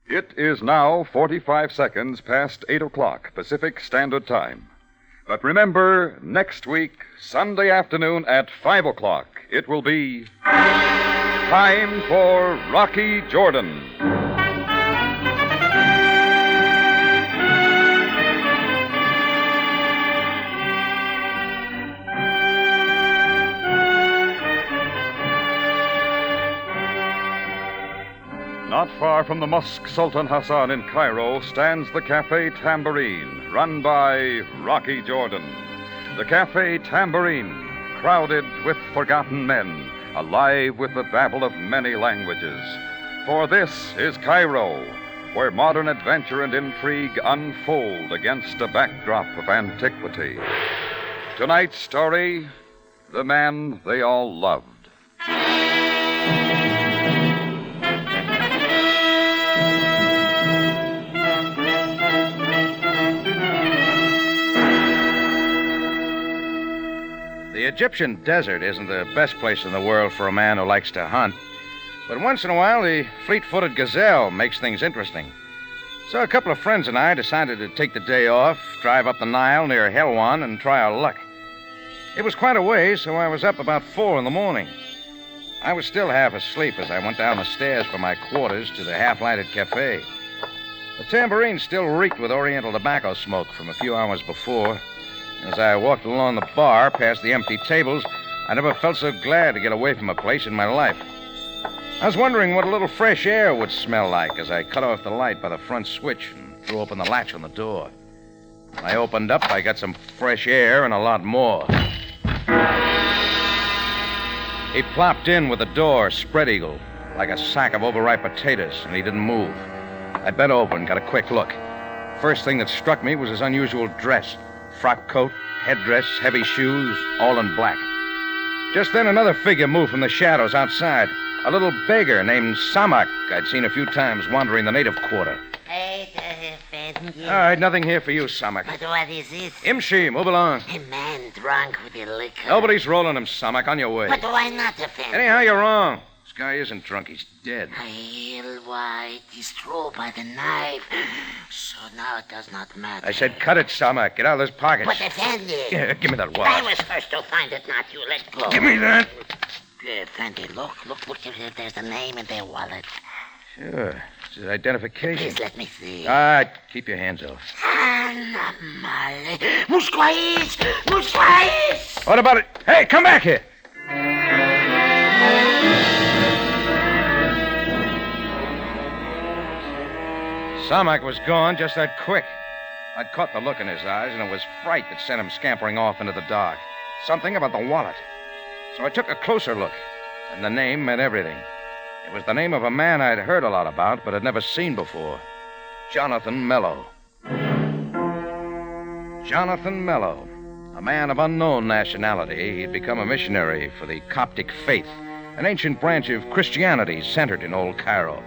It is now 45 seconds past 8 o'clock Pacific Standard Time. But remember, next week, Sunday afternoon at 5 o'clock, it will be time for Rocky Jordan. Not far from the Mosque Sultan Hassan in Cairo stands the Cafe Tambourine, run by Rocky Jordan. The Cafe Tambourine, crowded with forgotten men, alive with the babble of many languages. For this is Cairo, where modern adventure and intrigue unfold against a backdrop of antiquity. Tonight's story, The Man They All Loved. The Egyptian desert isn't the best place in the world for a man who likes to hunt. But once in a while, the fleet-footed gazelle makes things interesting. So a couple of friends and I decided to take the day off, drive up the Nile near Helwan, and try our luck. It was quite a ways, so I was up about 4 in the morning. I was still half asleep as I went down the stairs from my quarters to the half-lighted cafe. The tambourine still reeked with Oriental tobacco smoke from a few hours before. As I walked along the bar, past the empty tables, I never felt so glad to get away from a place in my life. I was wondering what a little fresh air would smell like as I cut off the light by the front switch and threw open the latch on the door. When I opened up, I got some fresh air and a lot more. He plopped in with the door, spread-eagle, like a sack of overripe potatoes, and he didn't move. I bent over and got a quick look. First thing that struck me was his unusual dress. Frock coat, headdress, heavy shoes, all in black. Just then another figure moved from the shadows outside. A little beggar named Samak I'd seen a few times wandering the native quarter. All right, nothing here for you, Samak. But what is this? Imshi, move along. A man drunk with a liquor. Nobody's rolling him, Samak. On your way. But why not, Effendi? Anyhow, you're wrong. This guy isn't drunk. He's dead. He'll white. He's through by the knife. So now it does not matter. I said cut it, Samak. Get out of those pockets. But Effendi... Yeah, give me that wallet. I was first to find it, not you. Let go. Give me that. Effendi, look. There's the name in their wallet. Sure. It's his identification. Please let me see. All right, keep your hands off. Musquais! What about it? Hey, come back here. Samak was gone just that quick. I'd caught the look in his eyes, and it was fright that sent him scampering off into the dark. Something about the wallet. So I took a closer look, and the name meant everything. It was the name of a man I'd heard a lot about, but had never seen before. Jonathan Mello. Jonathan Mello, a man of unknown nationality. He'd become a missionary for the Coptic faith, an ancient branch of Christianity centered in Old Cairo.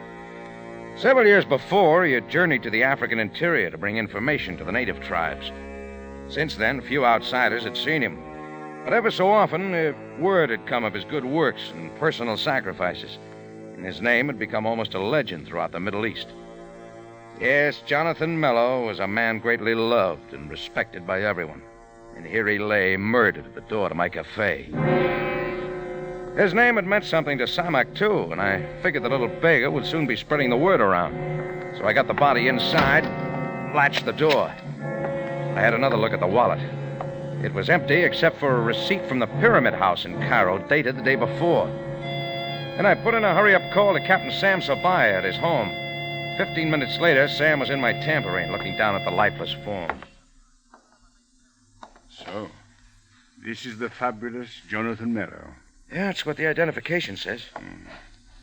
Several years before, he had journeyed to the African interior to bring information to the native tribes. Since then, few outsiders had seen him. But ever so often, word had come of his good works and personal sacrifices, and his name had become almost a legend throughout the Middle East. Yes, Jonathan Mello was a man greatly loved and respected by everyone. And here he lay, murdered at the door to my cafe. His name had meant something to Samak, too, and I figured the little beggar would soon be spreading the word around. So I got the body inside, latched the door. I had another look at the wallet. It was empty except for a receipt from the Pyramid House in Cairo, dated the day before. Then I put in a hurry-up call to Captain Sam Sabaaya at his home. 15 minutes later, Sam was in my tambourine, looking down at the lifeless form. So, this is the fabulous Jonathan Mello. Yeah, that's what the identification says.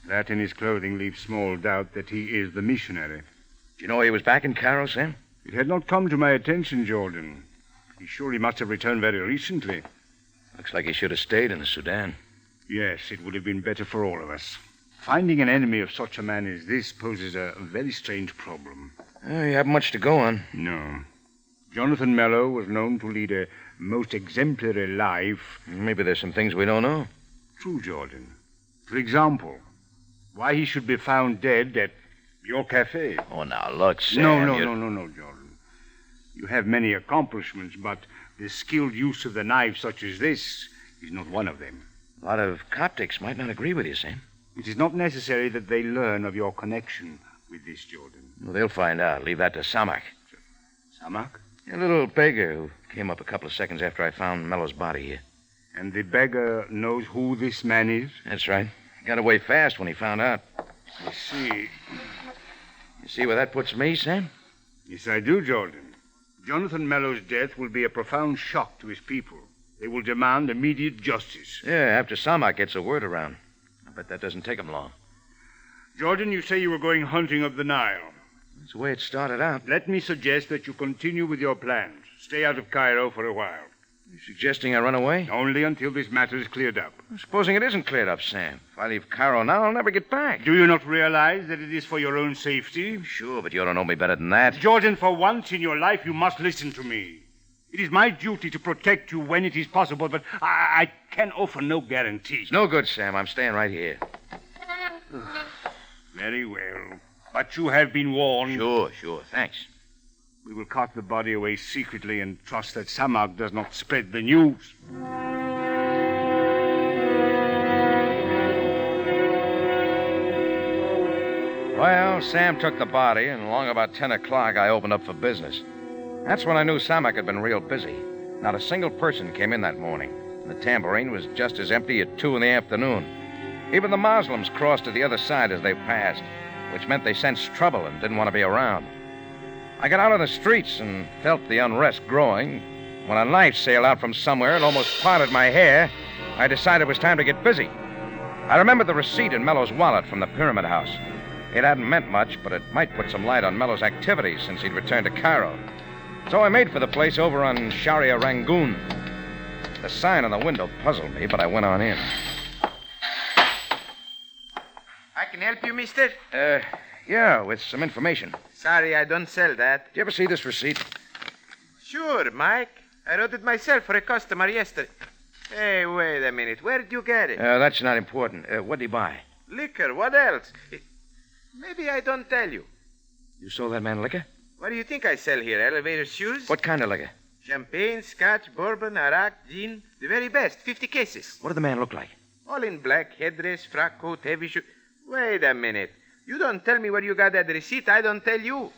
That in his clothing leaves small doubt that he is the missionary. Do you know he was back in Cairo, Sam? It had not come to my attention, Jordan. He surely must have returned very recently. Looks like he should have stayed in the Sudan. Yes, it would have been better for all of us. Finding an enemy of such a man as this poses a very strange problem. You haven't much to go on. No. Jonathan Mello was known to lead a most exemplary life. Maybe there's some things we don't know. True, Jordan. For example, why he should be found dead at Your cafe. Oh, now, look, Sam. No, Jordan. You have many accomplishments, but the skilled use of the knife such as this is not one of them. A lot of Coptics might not agree with you, Sam. It is not necessary that they learn of your connection with this, Jordan. Well, they'll find out. Leave that to Samak. Samak? A little beggar who came up a couple of seconds after I found Mello's body here. And the beggar knows who this man is? That's right. He got away fast when he found out. I see. You see where that puts me, Sam? Yes, I do, Jordan. Jonathan Mello's death will be a profound shock to his people. They will demand immediate justice. Yeah, after Samak gets the word around. I bet that doesn't take him long. Jordan, you say you were going hunting up the Nile. That's the way it started out. Let me suggest that you continue with your plans. Stay out of Cairo for a while. You suggesting I run away? Only until this matter is cleared up. Supposing it isn't cleared up, Sam. If I leave Cairo now, I'll never get back. Do you not realize that it is for your own safety? Sure, but you don't know me better than that. Jordan, for once in your life, you must listen to me. It is my duty to protect you when it is possible, but I can offer no guarantee. It's no good, Sam. I'm staying right here. Very well. But you have been warned. Sure. Thanks. We will cart the body away secretly and trust that Samak does not spread the news. Well, Sam took the body, and along about 10 o'clock, I opened up for business. That's when I knew Samak had been real busy. Not a single person came in that morning. The tambourine was just as empty at 2 in the afternoon. Even the Muslims crossed to the other side as they passed, which meant they sensed trouble and didn't want to be around. I got out on the streets and felt the unrest growing. When a knife sailed out from somewhere and almost parted my hair, I decided it was time to get busy. I remembered the receipt in Mello's wallet from the Pyramid House. It hadn't meant much, but it might put some light on Mello's activities since he'd returned to Cairo. So I made for the place over on Sharia Rangoon. The sign on the window puzzled me, but I went on in. I can help you, mister? Yeah, with some information. Sorry, I don't sell that. Did you ever see this receipt? Sure, Mike. I wrote it myself for a customer yesterday. Hey, wait a minute. Where did you get it? That's not important. What did he buy? Liquor. What else? Maybe I don't tell you. You sold that man liquor? What do you think I sell here? Elevator shoes? What kind of liquor? Champagne, scotch, bourbon, arak, gin. The very best. 50 cases. What did the man look like? All in black. Headdress, frock coat, heavy shoes. Wait a minute. You don't tell me where you got that receipt. I don't tell you.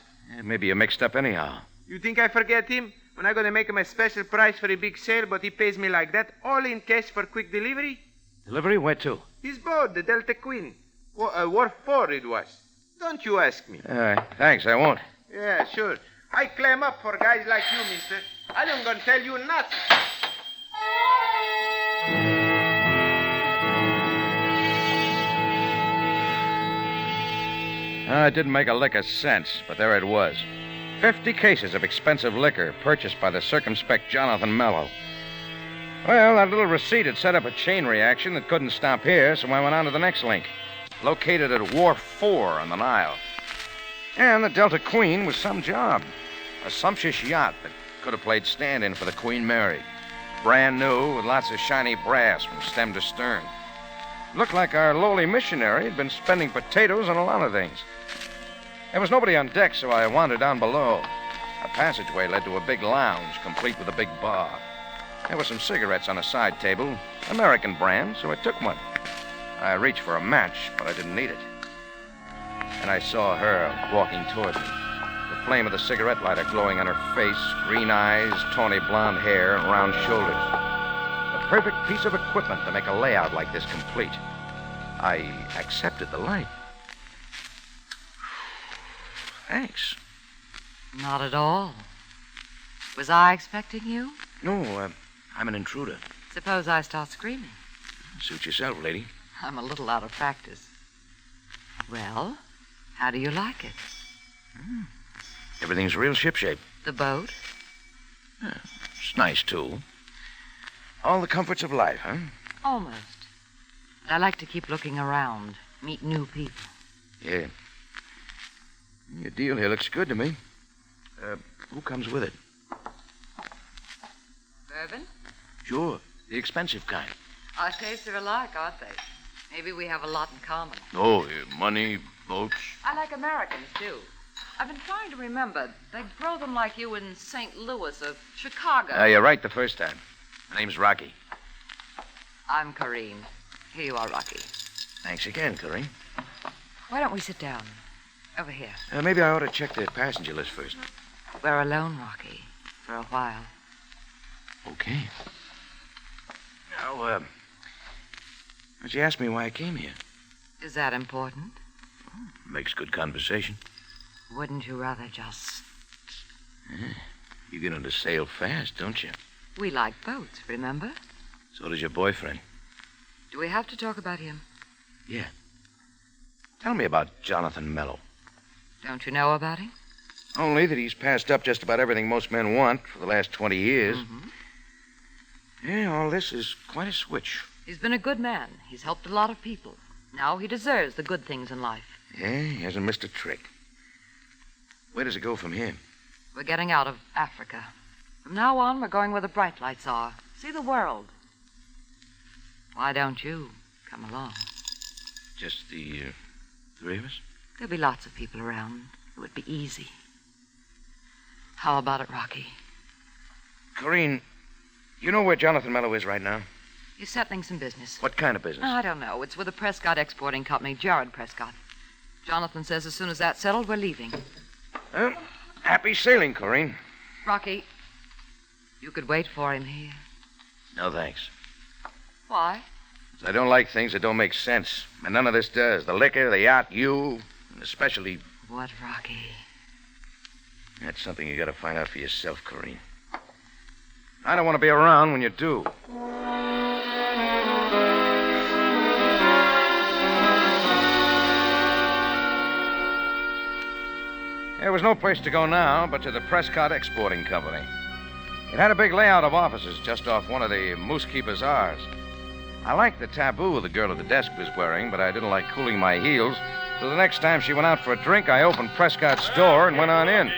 Maybe you're mixed up anyhow. You think I forget him? When I'm going to make him a special price for a big sale, but he pays me like that, all in cash for quick delivery? Delivery? Where to? His boat, the Delta Queen. Wharf 4 it was. Don't you ask me. All right. Thanks, I won't. Yeah, sure. I clam up for guys like you, mister. I don't gonna tell you nothing. It didn't make a lick of sense, but there it was. 50 cases of expensive liquor purchased by the circumspect Jonathan Mello. Well, that little receipt had set up a chain reaction that couldn't stop here, so I went on to the next link. Located at Wharf 4 on the Nile. And the Delta Queen was some job. A sumptuous yacht that could have played stand-in for the Queen Mary. Brand new, with lots of shiny brass from stem to stern. Looked like our lowly missionary had been spending potatoes on a lot of things. There was nobody on deck, so I wandered down below. A passageway led to a big lounge, complete with a big bar. There were some cigarettes on a side table, American brand, so I took one. I reached for a match, but I didn't need it. And I saw her walking toward me, the flame of the cigarette lighter glowing on her face, green eyes, tawny blonde hair, and round shoulders. The perfect piece of equipment to make a layout like this complete. I accepted the light. Thanks. Not at all. Was I expecting you? No, I'm an intruder. Suppose I start screaming. Suit yourself, lady. I'm a little out of practice. Well, how do you like it? Everything's real shipshape. The boat? It's nice, too. All the comforts of life, huh? Almost. But I like to keep looking around, meet new people. Yeah. Your deal here looks good to me. Who comes with it? Bourbon? Sure, the expensive kind. Our tastes are alike, aren't they? Maybe we have a lot in common. Oh, money, Boats? I like Americans, too. I've been trying to remember. They grow them like you in St. Louis or Chicago. You're right the first time. My name's Rocky. I'm Corrine. Here you are, Rocky. Thanks again, Corrine. Why don't we sit down? Over here. Maybe I ought to check the passenger list first. We're alone, Rocky. For a while. Okay. Now, why'd you ask me why I came here? Is that important? Makes good conversation. Wouldn't you rather just... You get to sail fast, don't you? We like boats, remember? So does your boyfriend. Do we have to talk about him? Yeah. Tell me about Jonathan Mello. Don't you know about him? Only that he's passed up just about everything most men want for the last 20 years. Mm-hmm. Yeah, all this is quite a switch. He's been a good man. He's helped a lot of people. Now he deserves the good things in life. Yeah, he hasn't missed a trick. Where does it go from here? We're getting out of Africa. From now on, we're going where the bright lights are. See the world. Why don't you come along? Just the three of us? There'll be lots of people around. It would be easy. How about it, Rocky? Corrine, you know where Jonathan Mello is right now? He's settling some business. What kind of business? I don't know. It's with the Prescott Exporting Company, Jared Prescott. Jonathan says as soon as that's settled, we're leaving. Well, happy sailing, Corrine. Rocky, you could wait for him here. No, thanks. Why? I don't like things that don't make sense. And none of this does. The liquor, the yacht, you, and especially... What, Rocky? That's something you gotta find out for yourself, Corrine. I don't want to be around when you do. There was no place to go now but to the Prescott Exporting Company. It had a big layout of offices just off one of the Moosekeep Bazaars. I liked the taboo the girl at the desk was wearing, but I didn't like cooling my heels. So the next time she went out for a drink, I opened Prescott's door and went on in.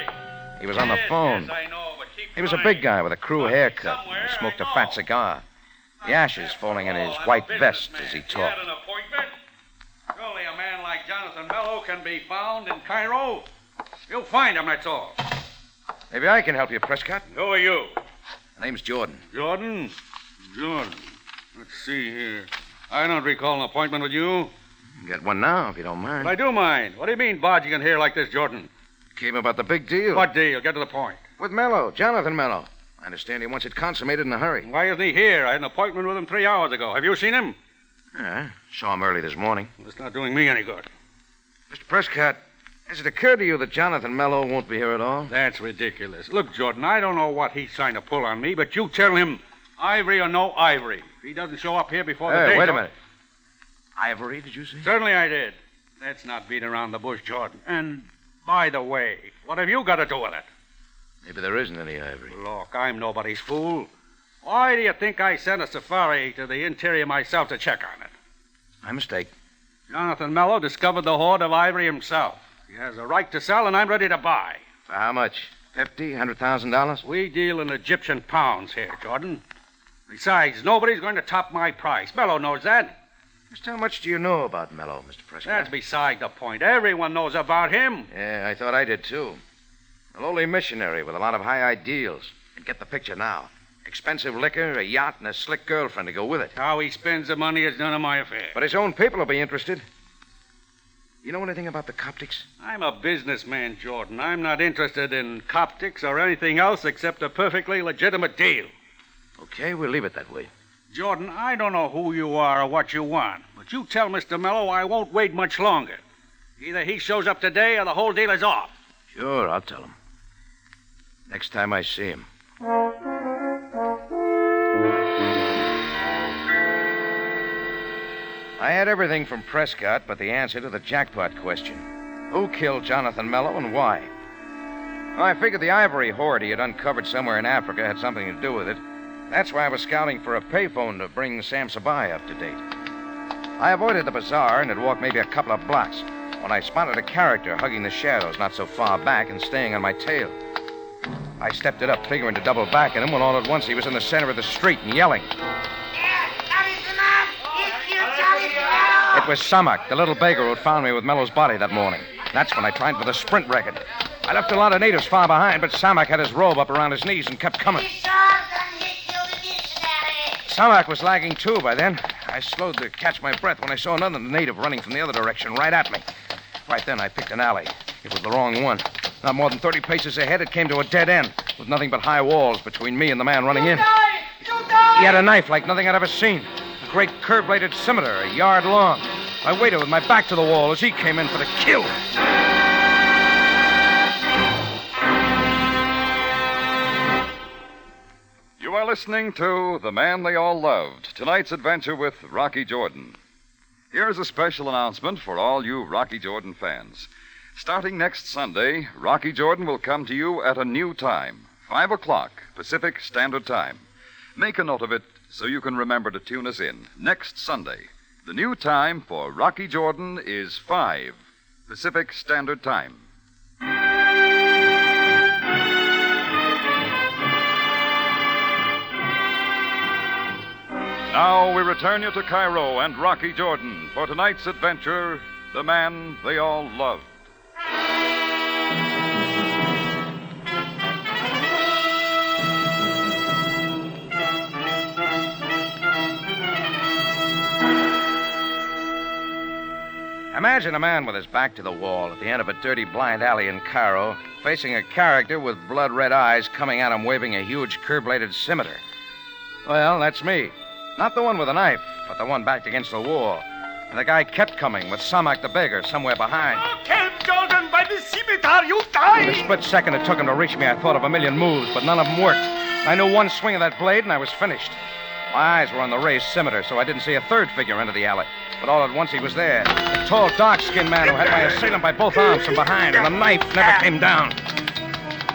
He was on the phone. He was a big guy with a crew haircut. He smoked a fat cigar. The ashes falling in his white vest as he talked. Surely a man like Jonathan Mello can be found in Cairo. You'll find him, that's all. Maybe I can help you, Prescott. Who are you? My name's Jordan. Jordan? Jordan. Let's see here. I don't recall an appointment with you. Get one now, if you don't mind. But I do mind. What do you mean barging in here like this, Jordan? Came about the big deal. What deal? Get to the point. With Mello, Jonathan Mello. I understand he wants it consummated in a hurry. Why isn't he here? I had an appointment with him 3 hours ago. Have you seen him? Yeah, saw him early this morning. Well, it's not doing me any good. Mr. Prescott, has it occurred to you that Jonathan Mello won't be here at all? That's ridiculous. Look, Jordan, I don't know what he's trying to pull on me, but you tell him Ivory or no Ivory. If he doesn't show up here before the day... Wait a minute. Ivory, did you say? Certainly I did. Let's not beat around the bush, Jordan. And, by the way, what have you got to do with it? Maybe there isn't any Ivory. Look, I'm nobody's fool. Why do you think I sent a safari to the interior myself to check on it? My mistake. Jonathan Mello discovered the hoard of ivory himself. He has a right to sell, and I'm ready to buy. For how much? $50,000, $100,000? We deal in Egyptian pounds here, Jordan. Besides, nobody's going to top my price. Mello knows that. Just how much do you know about Mello, Mr. Prescott? That's beside the point. Everyone knows about him. Yeah, I thought I did, too. A lowly missionary with a lot of high ideals. And get the picture now. Expensive liquor, a yacht, and a slick girlfriend to go with it. How he spends the money is none of my affair. But his own people will be interested. You know anything about the Coptics? I'm a businessman, Jordan. I'm not interested in Coptics or anything else except a perfectly legitimate deal. Okay, we'll leave it that way. Jordan, I don't know who you are or what you want, but you tell Mr. Mello I won't wait much longer. Either he shows up today or the whole deal is off. Sure, I'll tell him. Next time I see him. I had everything from Prescott but the answer to the jackpot question. Who killed Jonathan Mello and why? Well, I figured the ivory hoard he had uncovered somewhere in Africa had something to do with it. That's why I was scouting for a payphone to bring Sam Sabaaya up to date. I avoided the bazaar and had walked maybe a couple of blocks when I spotted a character hugging the shadows not so far back and staying on my tail. I stepped it up, figuring to double back at him, when all at once he was in the center of the street and yelling. That is enough! It's you, Charlie Sparrow! It was Samak, the little beggar who found me with Mello's body that morning. That's when I tried for the sprint record. I left a lot of natives far behind, but Samak had his robe up around his knees and kept coming. Samak was lagging, too, by then. I slowed to catch my breath when I saw another native running from the other direction right at me. Right then, I picked an alley. It was the wrong one. Not more than 30 paces ahead, it came to a dead end, with nothing but high walls between me and the man running in. He had a knife like nothing I'd ever seen. A great curved-bladed scimitar, a yard long. I waited with my back to the wall as he came in for the kill. You are listening to The Man They All Loved, tonight's adventure with Rocky Jordan. Here's a special announcement for all you Rocky Jordan fans. Starting next Sunday, Rocky Jordan will come to you at a new time, 5 o'clock Pacific Standard Time. Make a note of it so you can remember to tune us in next Sunday. The new time for Rocky Jordan is 5 Pacific Standard Time. Now we return you to Cairo and Rocky Jordan for tonight's adventure, The Man They All Loved. Imagine a man with his back to the wall at the end of a dirty blind alley in Cairo, facing a character with blood-red eyes coming at him waving a huge curved-bladed scimitar. Well, that's me. Not the one with a knife, but the one backed against the wall. And the guy kept coming with Samak the beggar somewhere behind. Oh, Ken Jordan, by the scimitar, you die! In the split second it took him to reach me, I thought of a million moves, but none of them worked. I knew one swing of that blade, and I was finished. My eyes were on the raised scimitar, so I didn't see a third figure enter the alley. But all at once he was there. A tall, dark-skinned man who had my assailant by both arms from behind, and the knife never came down.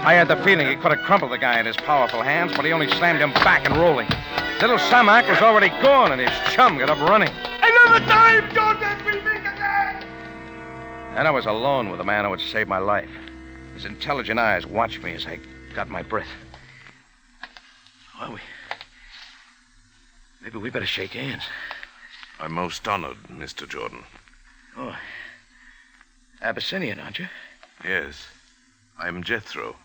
I had the feeling he could have crumpled the guy in his powerful hands, but he only slammed him back and rolling. Little Samak was already gone, and his chum got up running. Another time, Jordan, we'll meet again! And I was alone with the man who had saved my life. His intelligent eyes watched me as I got my breath. Well, maybe we better shake hands. I'm most honored, Mr. Jordan. Oh, Abyssinian, aren't you? Yes. I'm Jethro,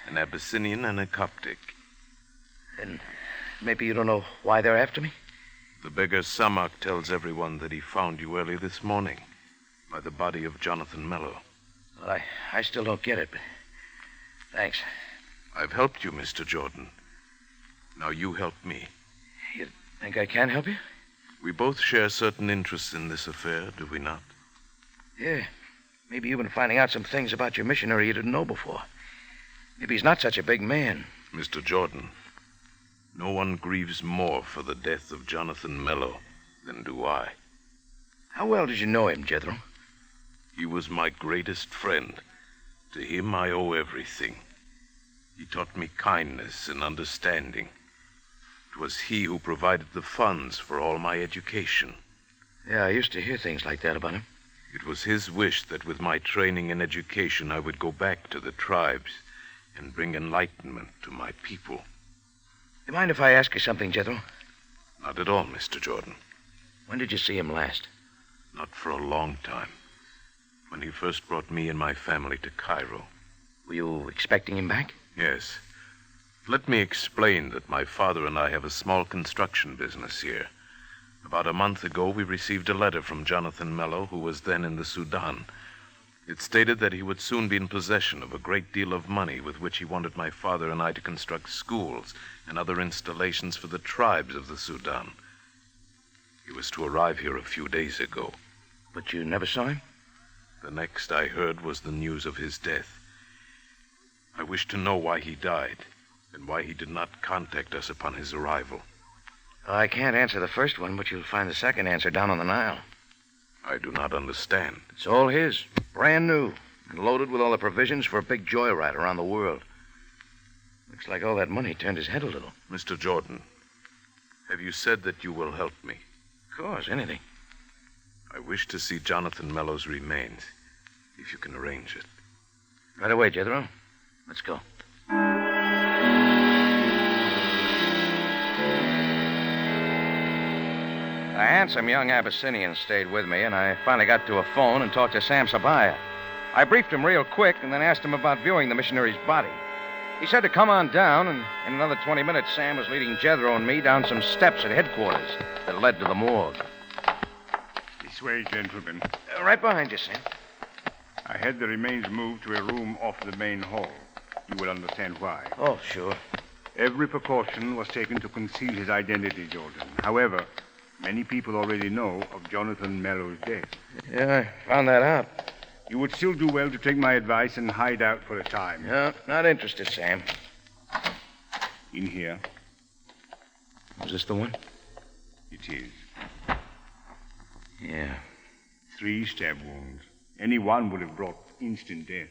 an Abyssinian and a Coptic. Then maybe you don't know why they're after me? The beggar Samak tells everyone that he found you early this morning by the body of Jonathan Mello. Well, I still don't get it, but thanks. I've helped you, Mr. Jordan. Now you help me. You think I can help you? We both share certain interests in this affair, do we not? Yeah. Maybe you've been finding out some things about your missionary you didn't know before. Maybe he's not such a big man. Mr. Jordan, no one grieves more for the death of Jonathan Mello than do I. How well did you know him, Jethro? He was my greatest friend. To him I owe everything. He taught me kindness and understanding. It was he who provided the funds for all my education. Yeah, I used to hear things like that about him. It was his wish that with my training and education I would go back to the tribes and bring enlightenment to my people. You mind if I ask you something, Jethro? Not at all, Mr. Jordan. When did you see him last? Not for a long time. When he first brought me and my family to Cairo. Were you expecting him back? Yes. Let me explain that my father and I have a small construction business here. About a month ago, we received a letter from Jonathan Mello, who was then in the Sudan. It stated that he would soon be in possession of a great deal of money with which he wanted my father and I to construct schools and other installations for the tribes of the Sudan. He was to arrive here a few days ago. But you never saw him? The next I heard was the news of his death. I wish to know why he died and why he did not contact us upon his arrival. I can't answer the first one, but you'll find the second answer down on the Nile. I do not understand. It's all his, brand new, and loaded with all the provisions for a big joyride around the world. Looks like all that money turned his head a little. Mr. Jordan, have you said that you will help me? Of course, anything. I wish to see Jonathan Mello's remains, if you can arrange it. Right away, Jethro. Let's go. A handsome young Abyssinian stayed with me, and I finally got to a phone and talked to Sam Sabaaya. I briefed him real quick and then asked him about viewing the missionary's body. He said to come on down, and in another 20 minutes, Sam was leading Jethro and me down some steps at headquarters that led to the morgue. This way, gentlemen. Right behind you, Sam. I had the remains moved to a room off the main hall. You will understand why. Oh, sure. Every precaution was taken to conceal his identity, Jordan. However, many people already know of Jonathan Mellow's death. Yeah, I found that out. You would still do well to take my advice and hide out for a time. No, not interested, Sam. In here. Was this the one? It is. Yeah. 3 stab wounds. Any one would have brought instant death.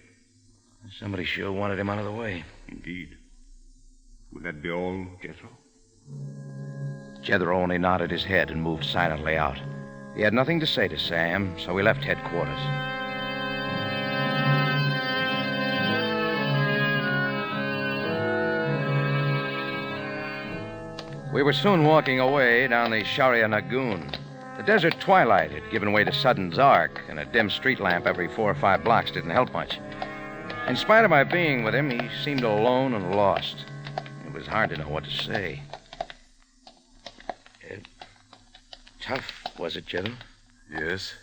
Somebody sure wanted him out of the way. Indeed. Would that be all, Jethro? Jethro only nodded his head and moved silently out. He had nothing to say to Sam, so we left headquarters. We were soon walking away down the Sharia Nagoon. The desert twilight had given way to sudden dark, and a dim street lamp every 4 or 5 blocks didn't help much. In spite of my being with him, he seemed alone and lost. It was hard to know what to say. Tough, was it, Jethro? Yes,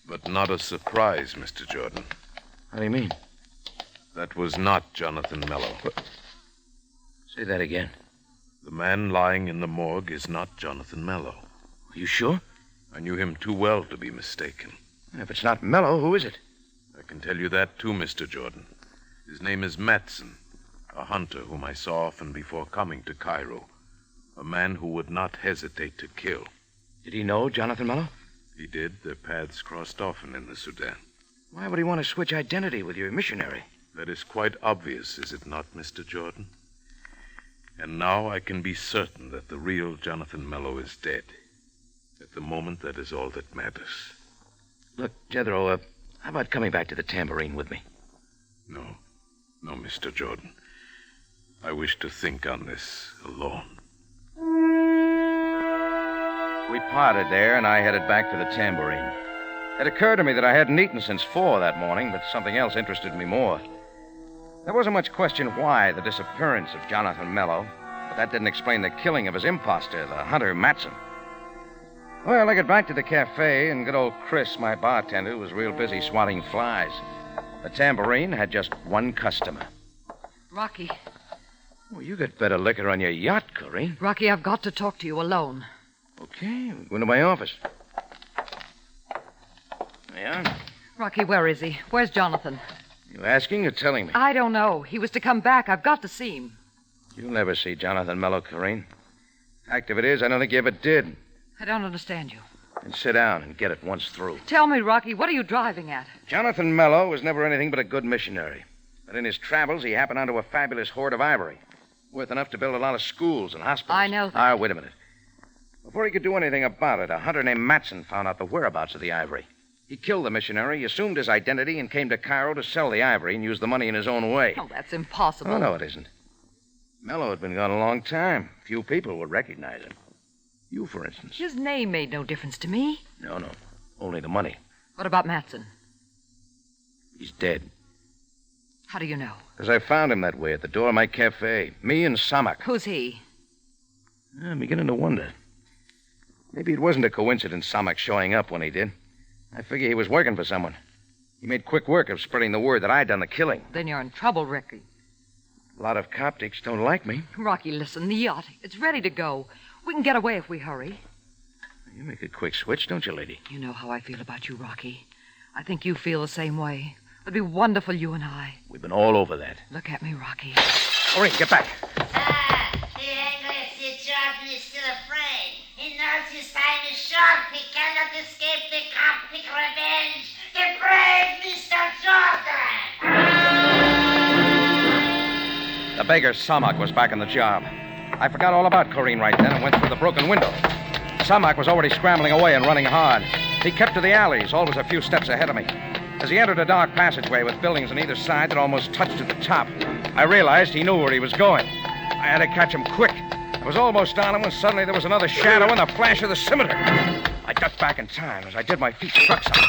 but not a surprise, Mr. Jordan. How do you mean? That was not Jonathan Mello. Say that again. The man lying in the morgue is not Jonathan Mello. Are you sure? I knew him too well to be mistaken. If it's not Mello, who is it? I can tell you that, too, Mr. Jordan. His name is Matson, a hunter whom I saw often before coming to Cairo. A man who would not hesitate to kill. Did he know Jonathan Mello? He did. Their paths crossed often in the Sudan. Why would he want to switch identity with your missionary? That is quite obvious, is it not, Mr. Jordan? And now I can be certain that the real Jonathan Mello is dead. At the moment, that is all that matters. Look, Jethro, how about coming back to the tambourine with me? No, Mr. Jordan. I wish to think on this alone. We parted there, and I headed back to the tambourine. It occurred to me that I hadn't eaten since 4 that morning, but something else interested me more. There wasn't much question why the disappearance of Jonathan Mello, but that didn't explain the killing of his imposter, the hunter Matson. Well, I got back to the cafe, and good old Chris, my bartender, was real busy swatting flies. The tambourine had just one customer. Rocky. Well, you got better liquor on your yacht, Corinne. Rocky, I've got to talk to you alone. Okay, go into my office. Yeah? Rocky, where is he? Where's Jonathan? You asking or telling me? I don't know. He was to come back. I've got to see him. You'll never see Jonathan Mello, Corinne. Fact of it is, I don't think you ever did. I don't understand you. And sit down and get it once through. Tell me, Rocky, what are you driving at? Jonathan Mello was never anything but a good missionary. But in his travels, he happened onto a fabulous hoard of ivory. Worth enough to build a lot of schools and hospitals. I know that. Wait a minute. Before he could do anything about it, a hunter named Matson found out the whereabouts of the ivory. He killed the missionary, assumed his identity, and came to Cairo to sell the ivory and use the money in his own way. Oh, that's impossible. Oh, no, it isn't. Mello had been gone a long time. Few people would recognize him. You, for instance. His name made no difference to me. No. Only the money. What about Matson? He's dead. How do you know? Because I found him that way at the door of my cafe. Me and Samak. Who's he? I'm beginning to wonder. Maybe it wasn't a coincidence Samak showing up when he did. I figure he was working for someone. He made quick work of spreading the word that I'd done the killing. Then you're in trouble, Ricky. A lot of Coptics don't like me. Rocky, listen, the yacht, it's ready to go. We can get away if we hurry. You make a quick switch, don't you, lady? You know how I feel about you, Rocky. I think you feel the same way. It'd be wonderful, you and I. We've been all over that. Look at me, Rocky. Hurry, get back. The English Jordan is still afraid. He knows his time is short. He cannot escape the Coptic revenge. The brave Mr. Jordan! The beggar Samak was back on the job. I forgot all about Corinne right then and went through the broken window. Samak was already scrambling away and running hard. He kept to the alleys, always a few steps ahead of me. As he entered a dark passageway with buildings on either side that almost touched at the top, I realized he knew where he was going. I had to catch him quick. I was almost on him when suddenly there was another shadow and the flash of the scimitar. I ducked back in time. As I did, my feet struck something.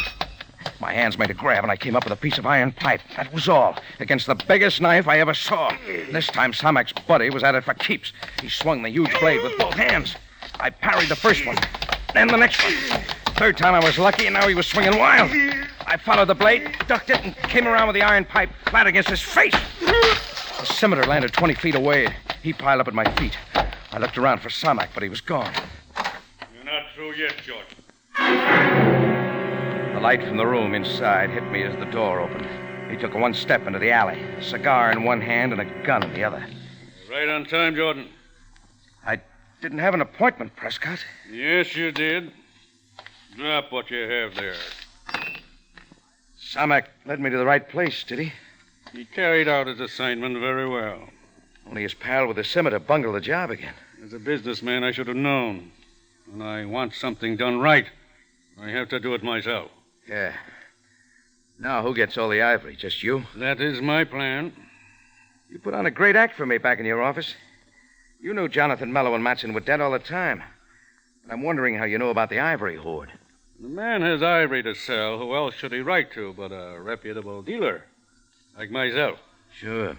My hands made a grab, and I came up with a piece of iron pipe. That was all, against the biggest knife I ever saw. This time, Samek's buddy was at it for keeps. He swung the huge blade with both hands. I parried the first one, then the next one. Third time I was lucky, and now he was swinging wild. I followed the blade, ducked it, and came around with the iron pipe flat against his face. The scimitar landed 20 feet away. He piled up at my feet. I looked around for Samek, but he was gone. You're not through yet, Jordan. The light from the room inside hit me as the door opened. He took one step into the alley, a cigar in one hand and a gun in the other. Right on time, Jordan. I didn't have an appointment, Prescott. Yes, you did. Drop what you have there. Samek led me to the right place, did he? He carried out his assignment very well. Only his pal with the scimitar bungled the job again. As a businessman, I should have known. When I want something done right, I have to do it myself. Yeah. Now, who gets all the ivory? Just you? That is my plan. You put on a great act for me back in your office. You knew Jonathan Mello and Matson were dead all the time. But I'm wondering how you know about the ivory hoard. The man has ivory to sell. Who else should he write to but a reputable dealer like myself? Sure.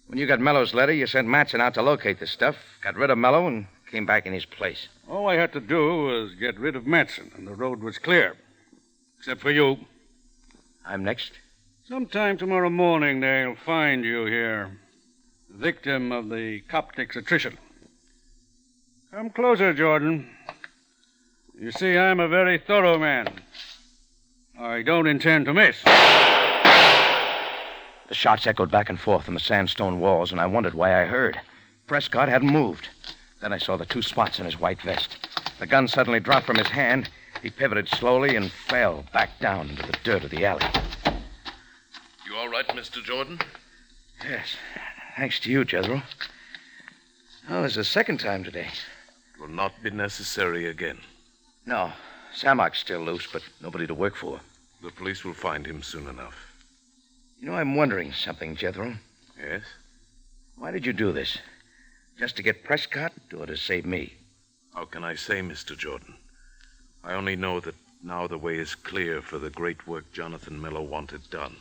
When you got Mello's letter, you sent Matson out to locate the stuff, got rid of Mello, and came back in his place. All I had to do was get rid of Matson, and the road was clear. Except for you. I'm next? Sometime tomorrow morning, they'll find you here, victim of the Coptic's attrition. Come closer, Jordan. You see, I'm a very thorough man. I don't intend to miss. The shots echoed back and forth on the sandstone walls, and I wondered why I heard. Prescott hadn't moved. Then I saw the two spots in his white vest. The gun suddenly dropped from his hand. He pivoted slowly and fell back down into the dirt of the alley. You all right, Mr. Jordan? Yes. Thanks to you, Jethro. Oh, this is the second time today. It will not be necessary again. No. Samek's still loose, but nobody to work for. The police will find him soon enough. You know, I'm wondering something, Jethro. Yes? Why did you do this? Just to get Prescott or to save me? How can I say, Mr. Jordan? I only know that now the way is clear for the great work Jonathan Mello wanted done.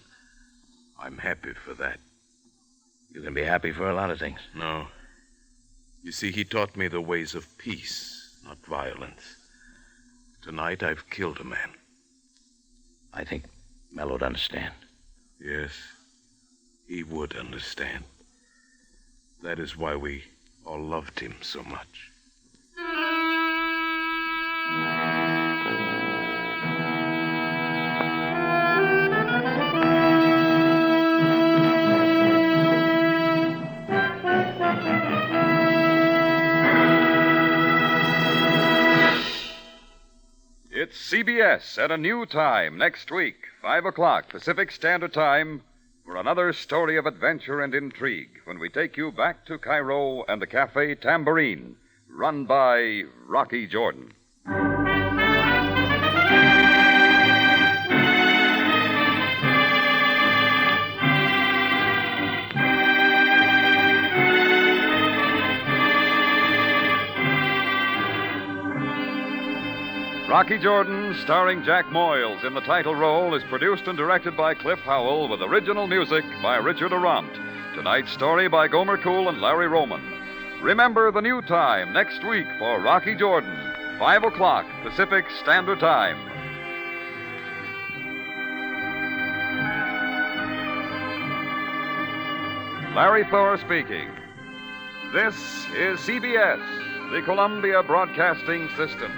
I'm happy for that. You can be happy for a lot of things. No. You see, he taught me the ways of peace, not violence. Tonight I've killed a man. I think Mello'd understand. Yes, he would understand. That is why we all loved him so much. It's CBS at a new time next week, 5 o'clock Pacific Standard Time, for another story of adventure and intrigue when we take you back to Cairo and the Cafe Tambourine, run by Rocky Jordan. Rocky Jordan, starring Jack Moyles in the title role, is produced and directed by Cliff Howell with original music by Richard Arant. Tonight's story by Gomer Cool and Larry Roman. Remember the new time next week for Rocky Jordan, 5 o'clock Pacific Standard Time. Larry Thor speaking. This is CBS, the Columbia Broadcasting System.